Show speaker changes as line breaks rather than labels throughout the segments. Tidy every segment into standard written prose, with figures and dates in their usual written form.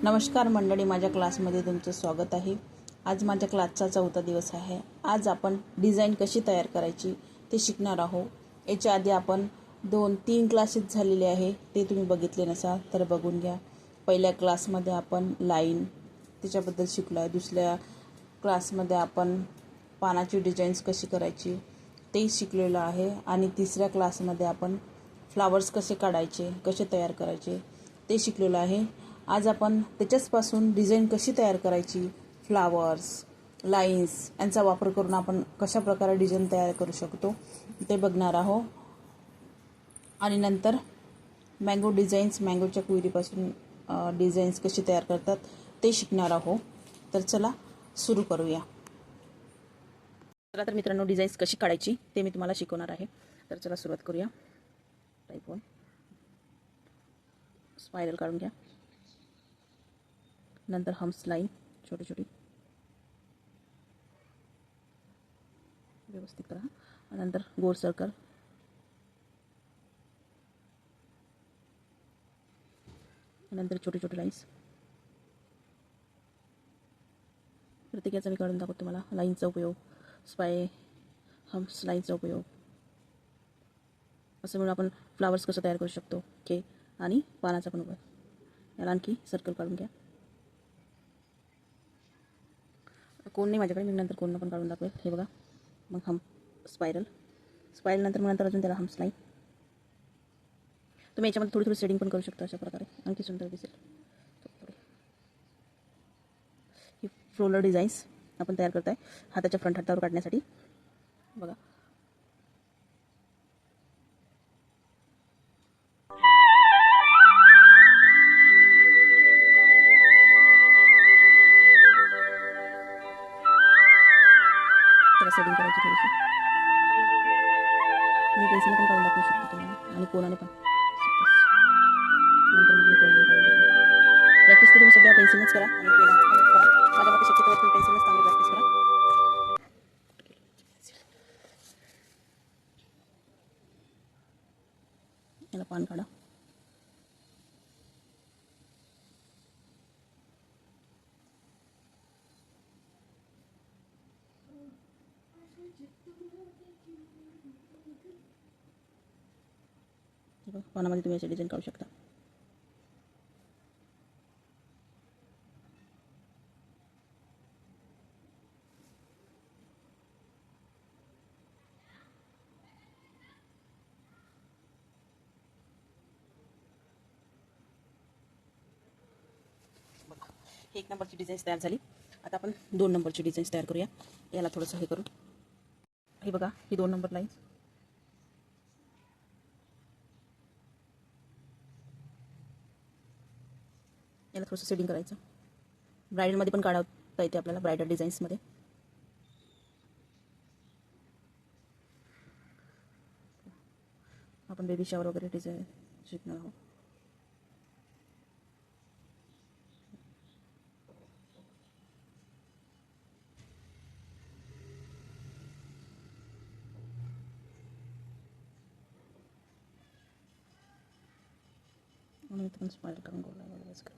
नमस्कार मंडळी, माझ्या क्लासमध्ये तुमचं स्वागत आहे। आज माझ्या क्लासचा 4था दिवस आहे। आज आपण डिझाईन कशी तयार करायची ते शिकणार आहोत। याच्या आधी आपण 2-3 क्लासेस झालेले आहे, ते तुम्ही बघितले नसाल तर बघून घ्या। पहिल्या क्लासमध्ये आपण लाईन त्याच्याबद्दल शिकलो आहे। दुसऱ्या क्लासमध्ये आपण पानाची डिझाईन्स कशी करायची ते शिकलेलो आहे आणि तिसऱ्या क्लासमध्ये आपण फ्लावर्स कसे काढायचे, कसे तयार करायचे ते शिकलेलो आहे। आज आपण त्याच्याचपासून डिझाईन कशी तयार करायची, फ्लावर्स, लाईन्स यांचा वापर करून आपण कशा प्रकारे डिझाईन तयार करू शकतो ते बघणार आहोत। आणि नंतर मँगो डिझाईन्स, मँगोच्या क्वेरीपासून डिझाईन्स कशी तयार करतात ते शिकणार आहोत। तर चला सुरू करूया। चला तर मित्रांनो, डिझाईन्स कशी काढायची ते मी तुम्हाला शिकवणार आहे। तर चला सुरुवात करूया। टाइप 1 स्पायरल काढून घ्या। नंतर हम्स लाईन छोटी छोटी व्यवस्थित करा। नंतर गोल सर्कल, नंतर छोटे छोटे लाईन्स। प्रत्येकाचा मी काढून दाखवतो तुम्हाला। लाईनचा उपयोग, स्पाय हम्स लाईनचा उपयोग, असं म्हणून आपण फ्लावर्स कसं तयार करू शकतो ओके। आणि पानाचा पण उपयोग। याला आणखी सर्कल काढून घ्या। कोण नाही माझ्याकडे, मी नंतर कोण पण काढून दाखवेल। हे बघा, मग हम स्पायरल नंतर मग नंतर अजून त्याला हम्स लाईन। तुम्ही याच्यामध्ये थोडी थोडी शेडिंग पण करू शकता, अशा प्रकारे आणखी सुंदर दिसेल। ही फ्लोरल डिझाईन्स आपण तयार करताय हाताच्या फ्रंट हातावर काढण्यासाठी। बघा, त्याला सेटिंग करायची थोडीशी। मी पेन्सिल पण काढून दाखवू शकतो तुम्हाला आणि कोणाने पण। नंतर मग मी कोणाने काढून दाखवतो। प्रॅक्टिस तर तुम्ही सध्या पेन्सिलच करा आणि पेनाने पण करा। माझ्या मते शक्यतो तुम्ही पेन्सिलच चांगली प्रॅक्टिस करा। याला पान काढा। पानामध्ये तुम्ही असे डिझाईन काढू शकता। एक नंबरची डिझाईन तयार झाली। आता आपण 2 नंबरची डिझाईन तयार करूया। याला थोडंसं हे करू। हे बघा, ही 2 नंबर लाईन्स। याला थोडंसं सेटिंग करायचं। ब्रायडलमध्ये पण काढता येते आपल्याला, ब्रायडल डिझाईन्समध्ये। आपण बेबी शॉवर वगैरे डिझाईन शिकणार आहोत। म्हणून इथं पण स्पायरल करून गोल लावायचं करा।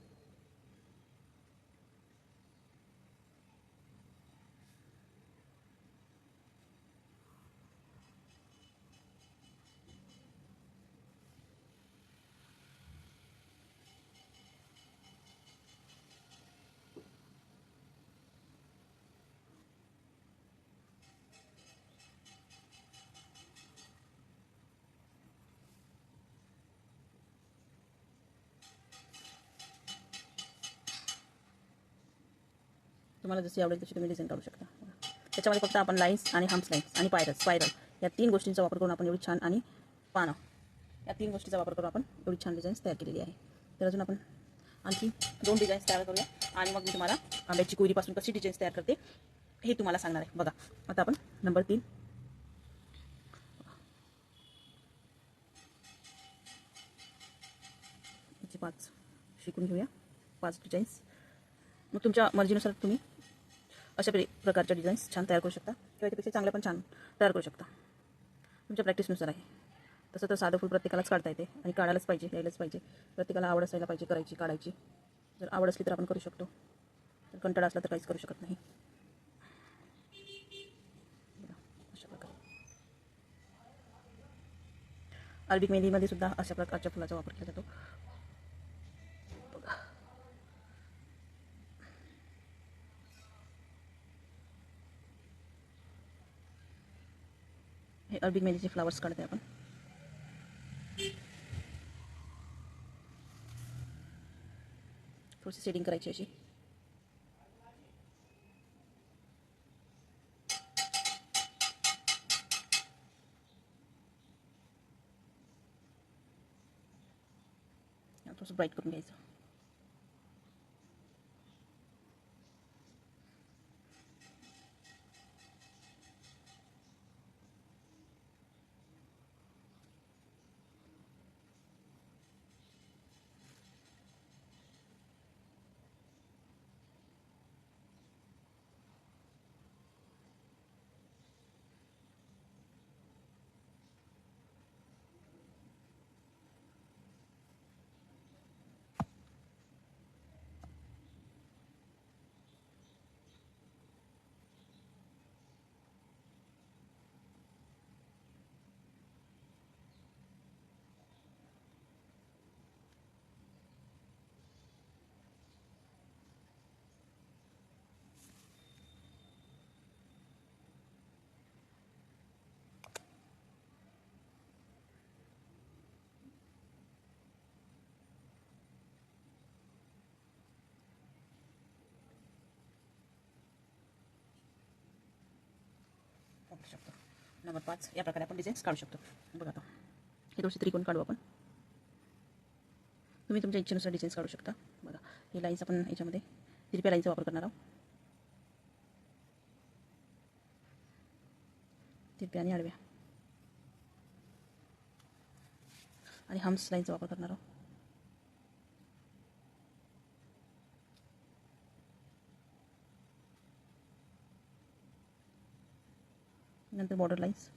तुम्हाला जशी आवडेल तशी तुम्ही डिझाईन काढू शकता। त्याच्यामध्ये फक्त आपण लाईन्स आणि हम्स लाईन्स आणि स्पायरल या 3 गोष्टींचा वापर करून आपण एवढी छान, आणि पानं या 3 गोष्टींचा वापर करून आपण एवढी छान डिझाईन्स तयार केलेली आहे। तर अजून आपण आणखी 2 डिझाईन्स तयार करूया आणि मग मी तुम्हाला आंब्याची कोयरीपासून कशी डिझाईन्स तयार करते हे तुम्हाला सांगणार आहे। बघा, आता आपण नंबर 3 याचे 5 शिकून घेऊया। 5 डिझाईन्स मग तुमच्या मर्जीनुसार तुम्ही अशा प्रकारच्या डिझाईन्स छान तयार करू शकता, किंवा त्यापेक्षा चांगल्या पण छान तयार करू शकता। तुमच्या प्रॅक्टिसनुसार आहे। तसं तर साधं फुल प्रत्येकालाच काढता येते आणि काढायलाच पाहिजे, यायलाच पाहिजे। प्रत्येकाला आवड असायला पाहिजे करायची, काढायची। जर आवड असली तर आपण करू शकतो, तर कंटाळा असला तर काहीच करू शकत नाही. अशा प्रकारे अरबिक मेहंदीमध्ये सुद्धा अशा प्रकारच्या फुलाचा वापर केला जातो. बघा, हे अरबिक मेहंदीचे फ्लावर्स काढते आपण. थोडीशी शेडिंग करायची अशी. थोडंसं ब्राईट करून घ्यायचं. काढू शकतो. नंबर 5 या प्रकारे आपण डिझाईन्स काढू शकतो. बघा आता हे थोडेसे त्रिकोण काढू आपण. तुम्ही तुमच्या इच्छेनुसार डिझाईन्स काढू शकता. बघा, हे लाईन्स आपण याच्यामध्ये तिरप्या लाईनचा वापर करणार आहोत. तिरप्या आणि आडव्या आणि हम्स लाईनचा वापर करणार आहोत. नंतर बॉर्डर लाईन्स.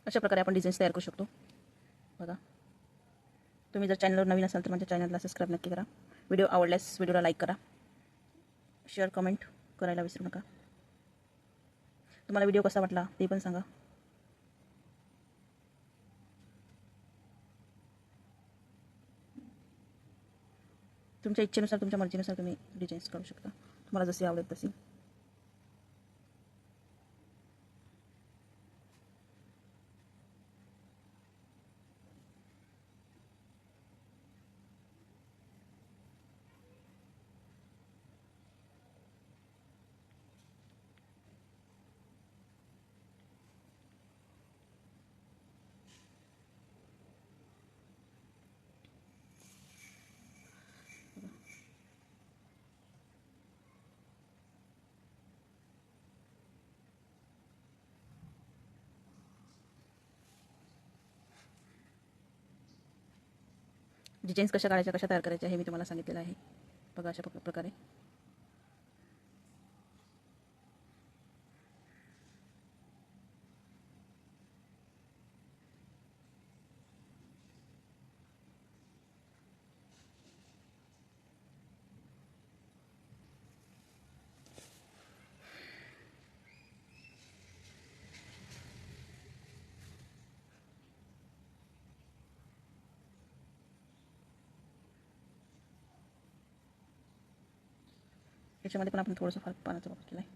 अशा प्रकारे आपण डिझाईन्स तयार करू शकतो. बघा, तुम्ही जर चॅनलवर नवीन असाल तर माझ्या चॅनलला सबस्क्राईब नक्की करा. व्हिडिओ आवडल्यास व्हिडिओला लाईक करा, शेअर कमेंट करायला विसरू नका. तुम्हाला व्हिडिओ कसा वाटला ते पण सांगा. तुमच्या इच्छेनुसार, तुमच्या मर्जीनुसार तुम्ही डिझाईन्स काढू शकता, तुम्हाला जशी आवडेल तशी. डिझाईन्स कशा काढायच्या, कशा तयार करायच्या हे मी तुम्हाला सांगितलेलं आहे. बघा, अशा प्रकारे याच्यामध्ये पण आपण थोडंसं फार पानाचा वापर केला आहे.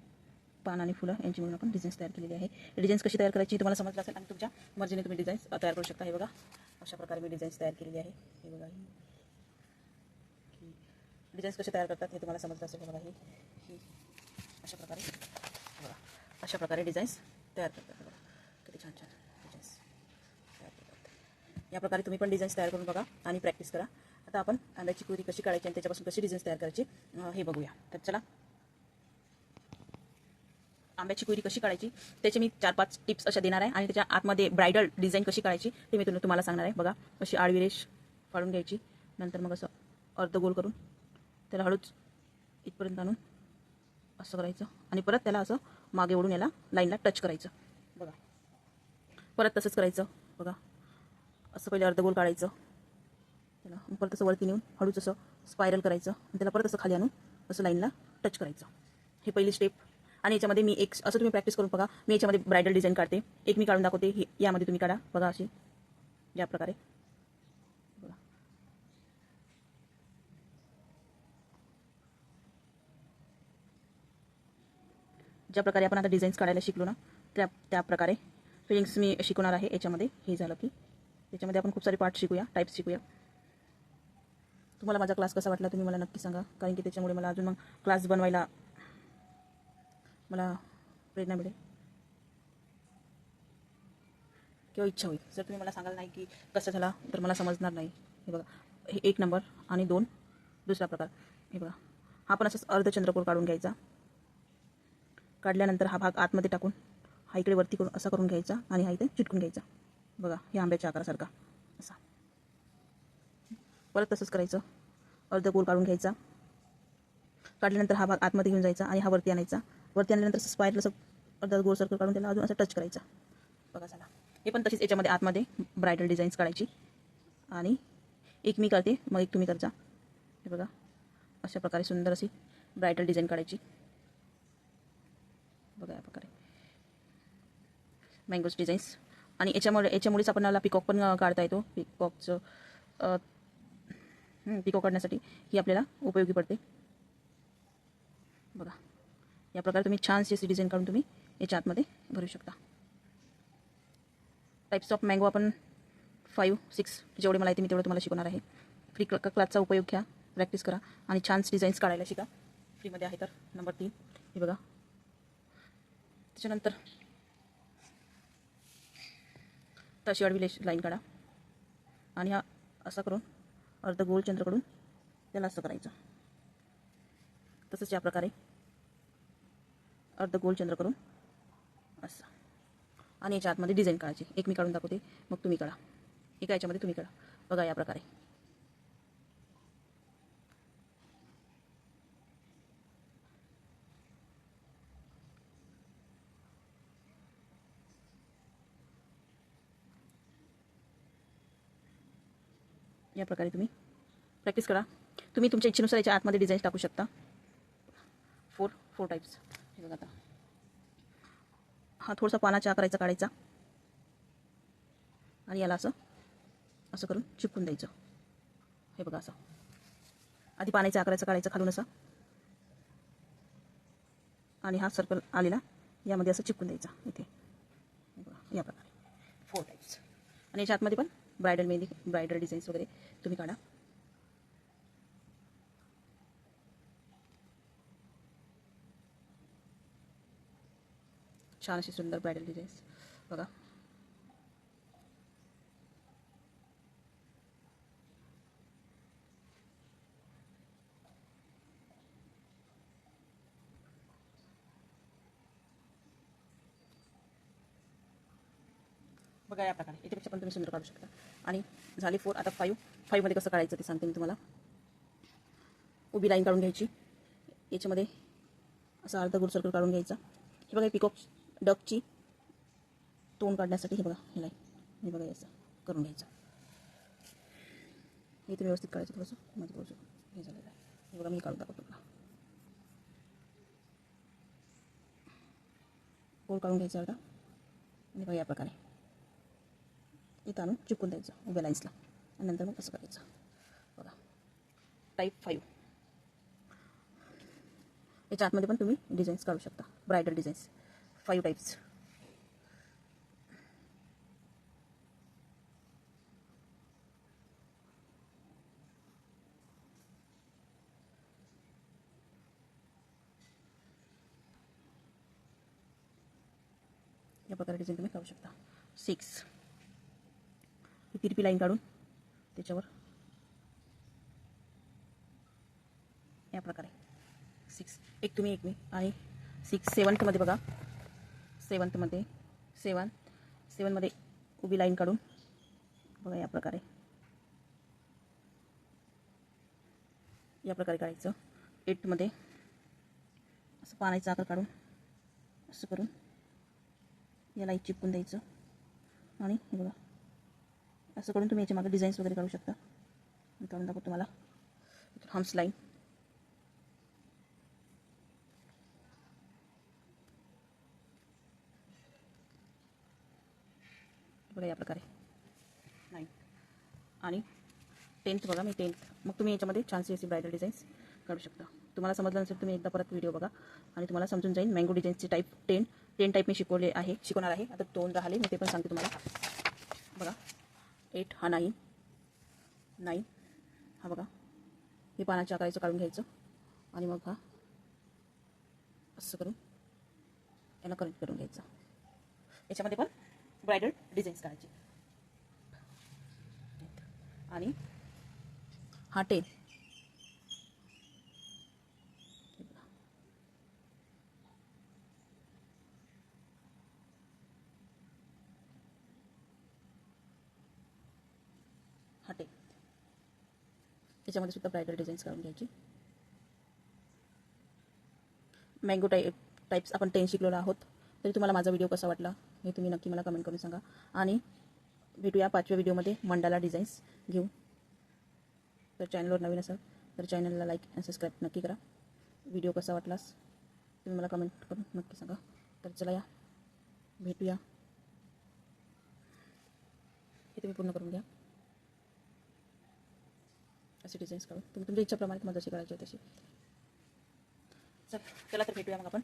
पान आणि फुलं यांची म्हणून आपण डिझाईन्स तयार केलेली आहे. डिझाईन्स कशी तयार करायची तुम्हाला समजलं असेल आणि तुमच्या मर्जीने तुम्ही डिझाईन्स तयार करू शकता. हे बघा, अशा प्रकारे मी डिझाईन्स तयार केलेली आहे. हे बघा, डिझाईन्स कसे तयार करतात हे तुम्हाला समजलं असेल. बघा, ही अशा प्रकारे, बघा, अशा प्रकारे डिझाईन्स तयार करतात. बघा, किती छान छान डिझाईन्स तयार करतात. या प्रकारे तुम्ही पण डिझाईन्स तयार करून बघा आणि प्रॅक्टिस करा. आता आपण आंब्याची कुरी कशी काढायची आणि त्याच्यापासून कशी डिझाईन्स तयार करायची हे बघूया. तर चला, आंब्याची कुरी कशी काढायची त्याचे मी 4-5 टिप्स अशा देणार आहे आणि त्याच्या आतमध्ये ब्रायडल डिझाईन कशी काढायची ते मी तुम्हाला सांगणार आहे. बघा, अशी आडवी रेष काढून घ्यायची, नंतर मग असं अर्ध गोल करून त्याला हळूच इथपर्यंत आणून असं करायचं आणि परत त्याला असं मागे ओढून याला लाईनला टच करायचं बघा. परत तसंच करायचं बघा. असं पहिले अर्धगोल काढायचं त्याला, परत असं वरती नेऊन हळूच असं स्पायरल करायचं आणि त्याला परत असं खाली आणून असं लाईनला टच करायचं. हे पहिली स्टेप. आणि याच्यामध्ये मी एक असं तुम्ही प्रॅक्टिस करून बघा. मी याच्यामध्ये ब्रायडल डिझाईन काढते, एक मी काढून दाखवते. यामध्ये तुम्ही काढा बघा अशी, ज्या प्रकारे बघा. ज्या प्रकारे आपण आता डिझाईन्स काढायला शिकलो ना, त्या प्रकारे फिलिंग्स मी शिकवणार आहे याच्यामध्ये. हे झालं की त्याच्यामध्ये आपण खूप सारे पार्ट शिकूया, टाईप्स शिकूया. तुम्हाला माझा क्लास कसा वाटला तुम्ही मला नक्की सांगा, कारण की त्याच्यामुळे मला अजून मग क्लास बनवायला मला प्रेरणा मिळेल किंवा इच्छा होईल. जर तुम्ही मला सांगाल नाही की कसं झाला तर मला समजणार नाही. हे बघा, हे 1 नंबर आणि 2 दुसरा प्रकार. हे बघा, हा पण असंच अर्धचंद्रकोर काढून घ्यायचा. काढल्यानंतर हा भाग आतमध्ये टाकून हा इकडे वरती करून असा करून घ्यायचा आणि हा इथे चिटकून घ्यायचा बघा, हे आंब्याच्या आकारासारखा असा. परत तसंच करायचं, अर्धगोल काढून घ्यायचा. काढल्यानंतर हा भाग आतमध्ये घेऊन जायचा आणि हा वरती आणायचा. वरती आणल्यानंतर स्पायरल असं अर्धा गोल सर्कल काढून त्याला अजून असं टच करायचा बघा. झाला. हे पण तशीच याच्यामध्ये आतमध्ये ब्रायडल डिझाईन्स काढायची. आणि एक मी करते, मग एक तुम्ही करजा. हे बघा, अशा प्रकारे सुंदर अशी ब्रायडल डिझाईन काढायची बघा. या प्रकारे मँगोज डिझाईन्स. आणि याच्यामुळेच आपल्याला पिकॉक पण काढता येतो. पिकॉक काढण्यासाठी ही आपल्याला उपयोगी पडते बघा. या प्रकारे तुम्ही छानशी अशी डिझाईन काढून तुम्ही याच्या आतमध्ये भरू शकता. टाईप्स ऑफ मँगो आपण 5-6 जेवढे मला येते मी तेवढं तुम्हाला शिकवणार आहे. फ्री क्लासचा उपयोग घ्या, प्रॅक्टिस करा आणि छान डिझाईन्स काढायला शिका. फ्रीमध्ये आहे तर. नंबर 3 हे बघा. त्याच्यानंतर तशी आडवी लाईन काढा आणि हा असा करून अर्ध गोल चंद्र त्याला असं करायचं. तसंच या प्रकारे अर्ध गोल चंद्र करून असं. आणि याच्या आतमध्ये डिझाईन काढायची. एक मी काढून दाखवते, मग तुम्ही काढा. एका याच्यामध्ये तुम्ही काढा बघा. या प्रकारे तुम्ही प्रॅक्टिस करा. तुम्ही तुमच्या इच्छेनुसार याच्या आतमध्ये डिझाईन्स टाकू शकता. 4 टाईप्स. हे बघा. आता हा थोडासा पानाच्या आकाराचा काढायचा आणि याला असं करून चिपकून द्यायचं. हे बघा, असं आधी पानाच्या आकाराचं काढायचं खालून असं, आणि हा सर्कल आलेला यामध्ये असं चिपकून द्यायचा इथे. हे बघा, या प्रकारे 4 टाईप्स. आणि याच्या आतमध्ये पण ब्रायडल डिझाईन्स वगैरे तुम्ही काढा. छान अशी सुंदर ब्रायडल डिझाईन्स बघा. बघा या प्रकारे. याच्यापेक्षा पण तुम्ही सुंदर काढू शकता. आणि झाली 4. आता 5 मध्ये कसं काढायचं ते सांगते मी तुम्हाला. उभी लाईन काढून घ्यायची. याच्यामध्ये असा अर्धा गोल सर्कल काढून घ्यायचा. हे बघा, पिकॉक डकची तोंड काढण्यासाठी हे बघा, हे लाईन हे बघा असं करून घ्यायचं. हे तुम्ही व्यवस्थित काढायचं. थोडंसं माझं थोडंसं हे झालेलं आहे. हे बघा, मी काढून दाखवतो तुम्हाला. गोल काढून घ्यायचा अर्धा आणि बघा या प्रकारे इथं आणून चिपकून द्यायचं उभ्या लाईन्सला. आणि नंतर मग कसं करायचं बघा. टाईप 5. याच्या आतमध्ये पण तुम्ही डिझाईन्स काढू शकता, ब्रायडल डिझाईन्स. 5 टाईप्स. या प्रकारे डिझाईन तुम्ही काढू शकता. 6 ही तिरपी लाईन काढून त्याच्यावर या प्रकारे 6 एक तुम्ही एक मी. आणि 6 7मध्ये बघा. 7मध्ये 7मध्ये उभी लाईन काढून बघा या प्रकारे काढायचं. 8मध्ये असं पानाचा आकार काढून असं करून याला एक चिपकून द्यायचं आणि हे बघा असं करून तुम्ही याच्या मागे डिझाईन्स वगैरे काढू शकता. मी काढून दाखवतो तुम्हाला. हम्स लाईन बघा या प्रकारे 9 आणि 10th बघा मी 10th. मग तुम्ही याच्यामध्ये छानशी अशी ब्रायडल डिझाईन्स काढू शकता. तुम्हाला समजलं नसेल तुम्ही एकदा परत व्हिडिओ बघा आणि तुम्हाला समजून जाईल. मँगो डिझाईनचे टाईप 10 टाईप मी शिकवणार आहे. आता 2 राहिले मी ते पण सांगते तुम्हाला. बघा 8 हा 9 हा बघा हे पानाच्या आकाराचं काढून घ्यायचं आणि मग हा असं करून याला कनेक्ट करून घ्यायचं. याच्यामध्ये पण ब्रायडल डिझाईन्स काढायची. आणि हा 10 हा 10 याच्यामध्ये सुद्धा ब्रायडल डिझाईन्स काढून घ्यायची. मँगो टाईप्स आपण 10 शिकलेलो आहोत. तरी तुम्हाला माझा व्हिडिओ कसा वाटला हे तुम्ही नक्की मला कमेंट करून सांगा. आणि भेटूया 5व्या व्हिडिओमध्ये मंडाला डिझाईन्स घेऊन. तर चॅनलवर नवीन असाल तर चॅनलला लाईक आणि सबस्क्राईब नक्की करा. व्हिडिओ कसा वाटलास तुम्ही मला कमेंट करून नक्की सांगा. तर चला या भेटूया. हे तुम्ही पूर्ण करून घ्या असे डिझाईन्स काढून तुम्ही तुमच्या इच्छेप्रमाणे तुम्हाला जशी करायची आहे तशी. चला तर भेटूया मग आपण